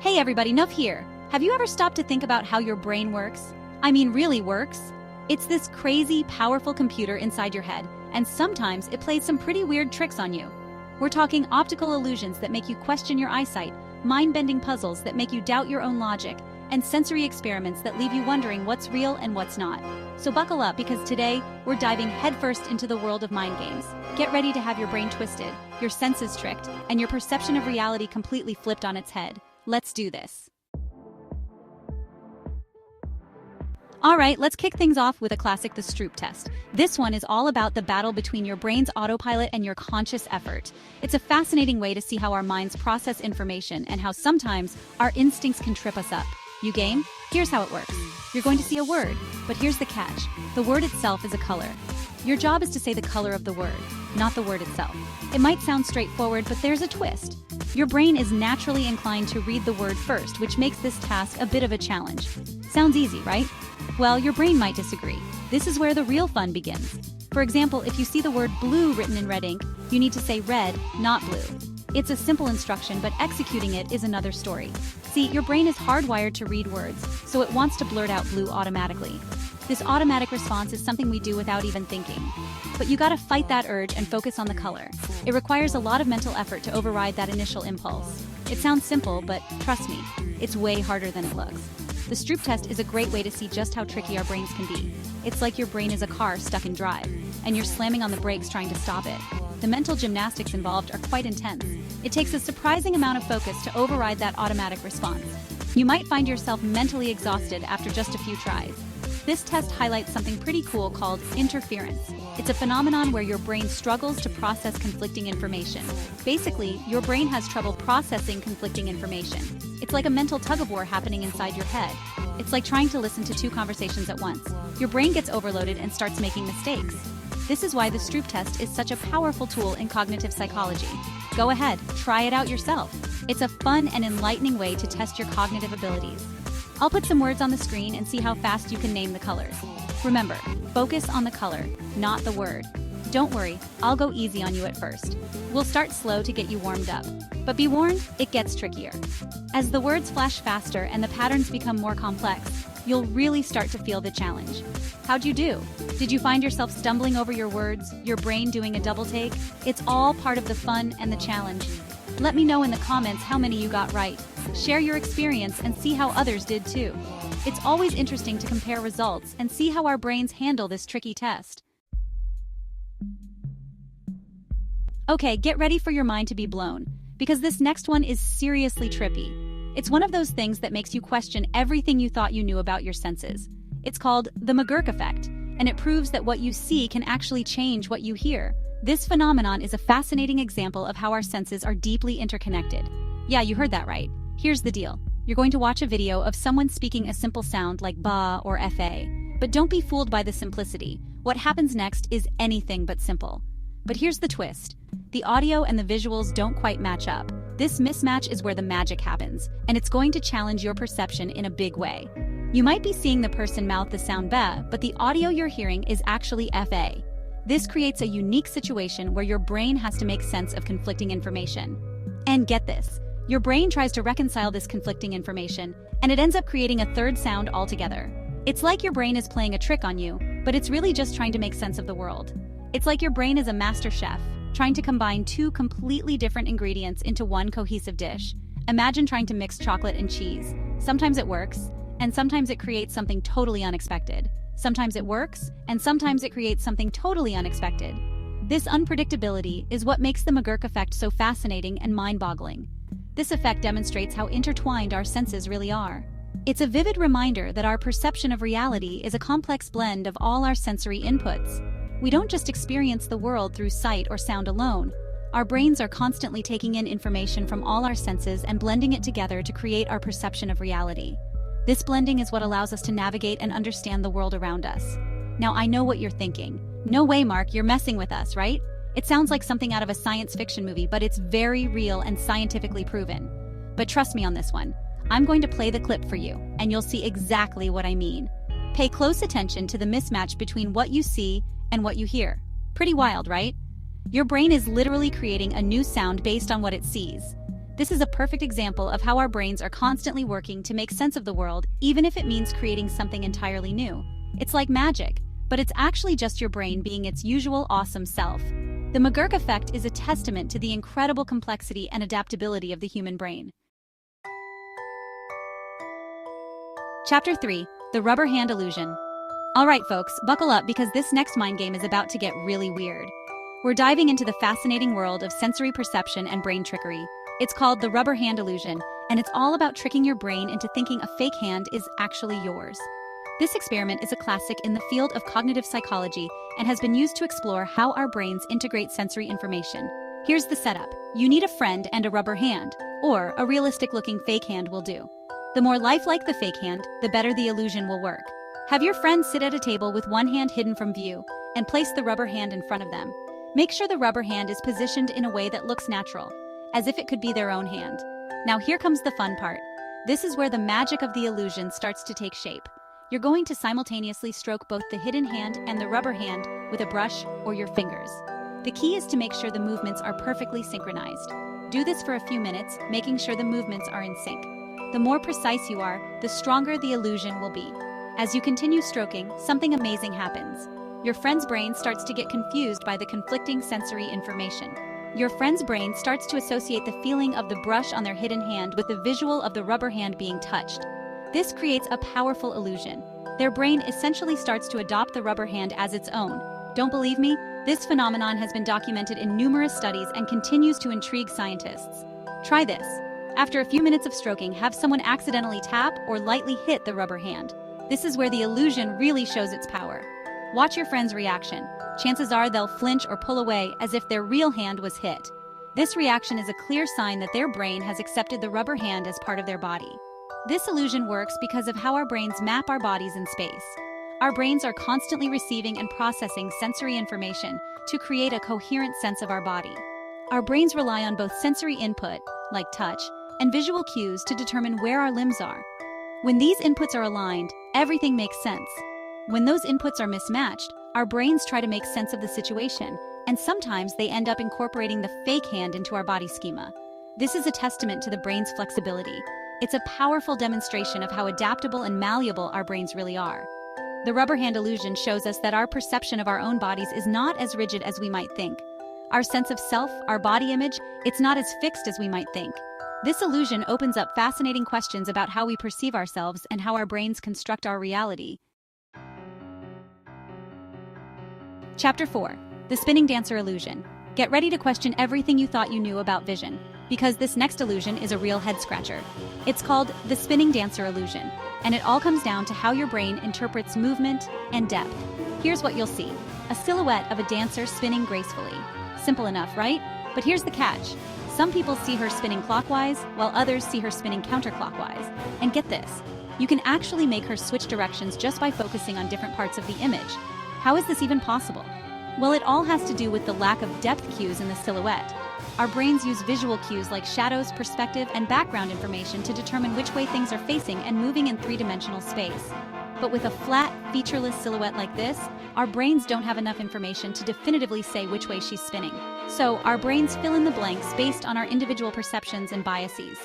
Hey everybody, Nuff here. Have you ever stopped to think about how your brain works? I mean, really works? It's this crazy, powerful computer inside your head, and sometimes it plays some pretty weird tricks on you. We're talking optical illusions that make you question your eyesight, mind-bending puzzles that make you doubt your own logic, and sensory experiments that leave you wondering what's real and what's not. So buckle up, because today, we're diving headfirst into the world of mind games. Get ready to have your brain twisted, your senses tricked, and your perception of reality completely flipped on its head. Let's do this. Alright, let's kick things off with a classic, the Stroop Test. This one is all about the battle between your brain's autopilot and your conscious effort. It's a fascinating way to see how our minds process information and how sometimes our instincts can trip us up. You game? Here's how it works. You're going to see a word, but here's the catch. The word itself is a color. Your job is to say the color of the word, not the word itself. It might sound straightforward, but there's a twist. Your brain is naturally inclined to read the word first, which makes this task a bit of a challenge. Sounds easy, right? Well, your brain might disagree. This is where the real fun begins. For example, if you see the word blue written in red ink, you need to say red, not blue. It's a simple instruction, but executing it is another story. See, your brain is hardwired to read words, so it wants to blurt out blue automatically. This automatic response is something we do without even thinking. But you gotta fight that urge and focus on the color. It requires a lot of mental effort to override that initial impulse. It sounds simple, but trust me, it's way harder than it looks. The Stroop Test is a great way to see just how tricky our brains can be. It's like your brain is a car stuck in drive, and you're slamming on the brakes trying to stop it. The mental gymnastics involved are quite intense. It takes a surprising amount of focus to override that automatic response. You might find yourself mentally exhausted after just a few tries. This test highlights something pretty cool called interference. It's a phenomenon where your brain struggles to process conflicting information. Basically, your brain has trouble processing conflicting information. It's like a mental tug-of-war happening inside your head. It's like trying to listen to two conversations at once. Your brain gets overloaded and starts making mistakes. This is why the Stroop Test is such a powerful tool in cognitive psychology. Go ahead, try it out yourself. It's a fun and enlightening way to test your cognitive abilities. I'll put some words on the screen and see how fast you can name the colors. Remember, focus on the color, not the word. Don't worry, I'll go easy on you at first. We'll start slow to get you warmed up. But be warned, it gets trickier. As the words flash faster and the patterns become more complex, you'll really start to feel the challenge. How'd you do? Did you find yourself stumbling over your words, your brain doing a double take? It's all part of the fun and the challenge. Let me know in the comments how many you got right. Share your experience and see how others did too. It's always interesting to compare results and see how our brains handle this tricky test. Okay, get ready for your mind to be blown, because this next one is seriously trippy. It's one of those things that makes you question everything you thought you knew about your senses. It's called the McGurk Effect, and it proves that what you see can actually change what you hear. This phenomenon is a fascinating example of how our senses are deeply interconnected. Yeah, you heard that right. Here's the deal. You're going to watch a video of someone speaking a simple sound like ba or fa. But don't be fooled by the simplicity. What happens next is anything but simple. But here's the twist. The audio and the visuals don't quite match up. This mismatch is where the magic happens, and it's going to challenge your perception in a big way. You might be seeing the person mouth the sound ba, but the audio you're hearing is actually fa. This creates a unique situation where your brain has to make sense of conflicting information. And get this. Your brain tries to reconcile this conflicting information, and it ends up creating a third sound altogether. It's like your brain is playing a trick on you, but it's really just trying to make sense of the world. It's like your brain is a master chef, trying to combine two completely different ingredients into one cohesive dish. Imagine trying to mix chocolate and cheese. Sometimes it works, and sometimes it creates something totally unexpected. Sometimes it works, and sometimes it creates something totally unexpected. This unpredictability is what makes the McGurk effect so fascinating and mind-boggling. This effect demonstrates how intertwined our senses really are. It's a vivid reminder that our perception of reality is a complex blend of all our sensory inputs. We don't just experience the world through sight or sound alone. Our brains are constantly taking in information from all our senses and blending it together to create our perception of reality. This blending is what allows us to navigate and understand the world around us. Now, I know what you're thinking. No way, Mark, you're messing with us, right? It sounds like something out of a science fiction movie, but it's very real and scientifically proven. But trust me on this one. I'm going to play the clip for you, and you'll see exactly what I mean. Pay close attention to the mismatch between what you see and what you hear. Pretty wild, right? Your brain is literally creating a new sound based on what it sees. This is a perfect example of how our brains are constantly working to make sense of the world, even if it means creating something entirely new. It's like magic, but it's actually just your brain being its usual awesome self. The McGurk Effect is a testament to the incredible complexity and adaptability of the human brain. Chapter 3: The Rubber Hand Illusion. Alright folks, buckle up because this next mind game is about to get really weird. We're diving into the fascinating world of sensory perception and brain trickery. It's called the rubber hand illusion, and it's all about tricking your brain into thinking a fake hand is actually yours. This experiment is a classic in the field of cognitive psychology and has been used to explore how our brains integrate sensory information. Here's the setup. You need a friend and a rubber hand, or a realistic-looking fake hand will do. The more lifelike the fake hand, the better the illusion will work. Have your friend sit at a table with one hand hidden from view, and place the rubber hand in front of them. Make sure the rubber hand is positioned in a way that looks natural, as if it could be their own hand. Now here comes the fun part. This is where the magic of the illusion starts to take shape. You're going to simultaneously stroke both the hidden hand and the rubber hand with a brush or your fingers. The key is to make sure the movements are perfectly synchronized. Do this for a few minutes, making sure the movements are in sync. The more precise you are, the stronger the illusion will be. As you continue stroking, something amazing happens. Your friend's brain starts to get confused by the conflicting sensory information. Your friend's brain starts to associate the feeling of the brush on their hidden hand with the visual of the rubber hand being touched. This creates a powerful illusion. Their brain essentially starts to adopt the rubber hand as its own. Don't believe me? This phenomenon has been documented in numerous studies and continues to intrigue scientists. Try this. After a few minutes of stroking, have someone accidentally tap or lightly hit the rubber hand. This is where the illusion really shows its power. Watch your friend's reaction. Chances are they'll flinch or pull away as if their real hand was hit. This reaction is a clear sign that their brain has accepted the rubber hand as part of their body. This illusion works because of how our brains map our bodies in space. Our brains are constantly receiving and processing sensory information to create a coherent sense of our body. Our brains rely on both sensory input, like touch, and visual cues to determine where our limbs are. When these inputs are aligned, everything makes sense. When those inputs are mismatched, our brains try to make sense of the situation, and sometimes they end up incorporating the fake hand into our body schema. This is a testament to the brain's flexibility. It's a powerful demonstration of how adaptable and malleable our brains really are. The rubber hand illusion shows us that our perception of our own bodies is not as rigid as we might think. Our sense of self, our body image, it's not as fixed as we might think. This illusion opens up fascinating questions about how we perceive ourselves and how our brains construct our reality. Chapter 4: The Spinning Dancer Illusion. Get ready to question everything you thought you knew about vision, because this next illusion is a real head-scratcher. It's called the spinning dancer illusion, and it all comes down to how your brain interprets movement and depth. Here's what you'll see: a silhouette of a dancer spinning gracefully. Simple enough, right? But here's the catch. Some people see her spinning clockwise, while others see her spinning counterclockwise. And get this, you can actually make her switch directions just by focusing on different parts of the image. How is this even possible? Well, it all has to do with the lack of depth cues in the silhouette. Our brains use visual cues like shadows, perspective, and background information to determine which way things are facing and moving in three-dimensional space. But with a flat, featureless silhouette like this, our brains don't have enough information to definitively say which way she's spinning. So our brains fill in the blanks based on our individual perceptions and biases.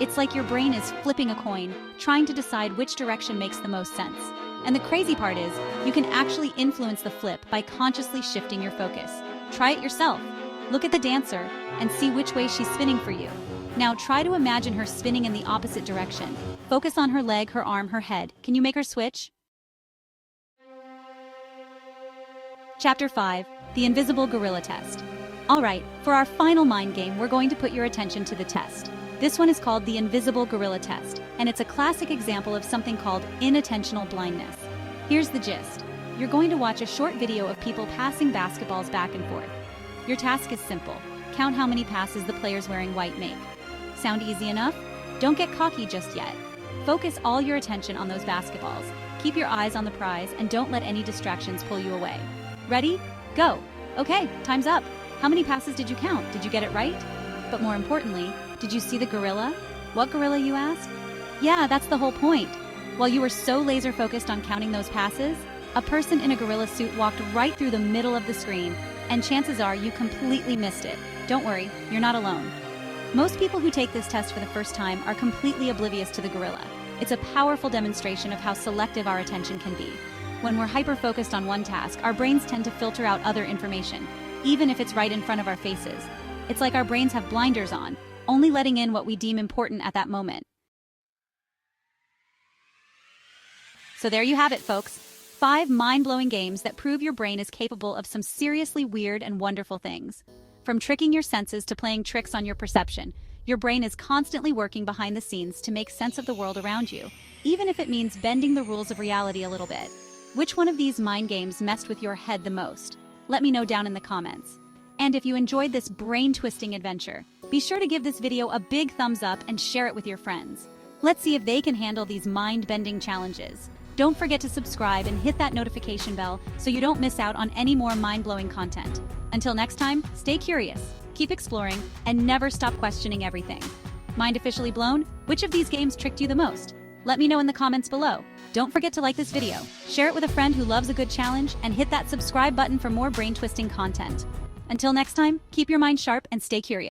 It's like your brain is flipping a coin, trying to decide which direction makes the most sense. And the crazy part is, you can actually influence the flip by consciously shifting your focus. Try it yourself. Look at the dancer and see which way she's spinning for you. Now try to imagine her spinning in the opposite direction. Focus on her leg, her arm, her head. Can you make her switch? Chapter 5: The Invisible Gorilla Test. Alright, for our final mind game, we're going to put your attention to the test. This one is called the Invisible Gorilla Test, and it's a classic example of something called inattentional blindness. Here's the gist. You're going to watch a short video of people passing basketballs back and forth. Your task is simple. Count how many passes the players wearing white make. Sound easy enough? Don't get cocky just yet. Focus all your attention on those basketballs. Keep your eyes on the prize and don't let any distractions pull you away. Ready? Go! Okay, time's up. How many passes did you count? Did you get it right? But more importantly, did you see the gorilla? What gorilla, you ask? Yeah, that's the whole point. While you were so laser focused on counting those passes, a person in a gorilla suit walked right through the middle of the screen, and chances are you completely missed it. Don't worry, you're not alone. Most people who take this test for the first time are completely oblivious to the gorilla. It's a powerful demonstration of how selective our attention can be. When we're hyper-focused on one task, our brains tend to filter out other information, even if it's right in front of our faces. It's like our brains have blinders on, only letting in what we deem important at that moment. So there you have it, folks. 5 mind-blowing games that prove your brain is capable of some seriously weird and wonderful things. From tricking your senses to playing tricks on your perception, your brain is constantly working behind the scenes to make sense of the world around you, even if it means bending the rules of reality a little bit. Which one of these mind games messed with your head the most? Let me know down in the comments. And if you enjoyed this brain-twisting adventure, be sure to give this video a big thumbs up and share it with your friends. Let's see if they can handle these mind-bending challenges. Don't forget to subscribe and hit that notification bell so you don't miss out on any more mind-blowing content. Until next time, stay curious, keep exploring, and never stop questioning everything. Mind officially blown? Which of these games tricked you the most? Let me know in the comments below. Don't forget to like this video, share it with a friend who loves a good challenge, and hit that subscribe button for more brain-twisting content. Until next time, keep your mind sharp and stay curious.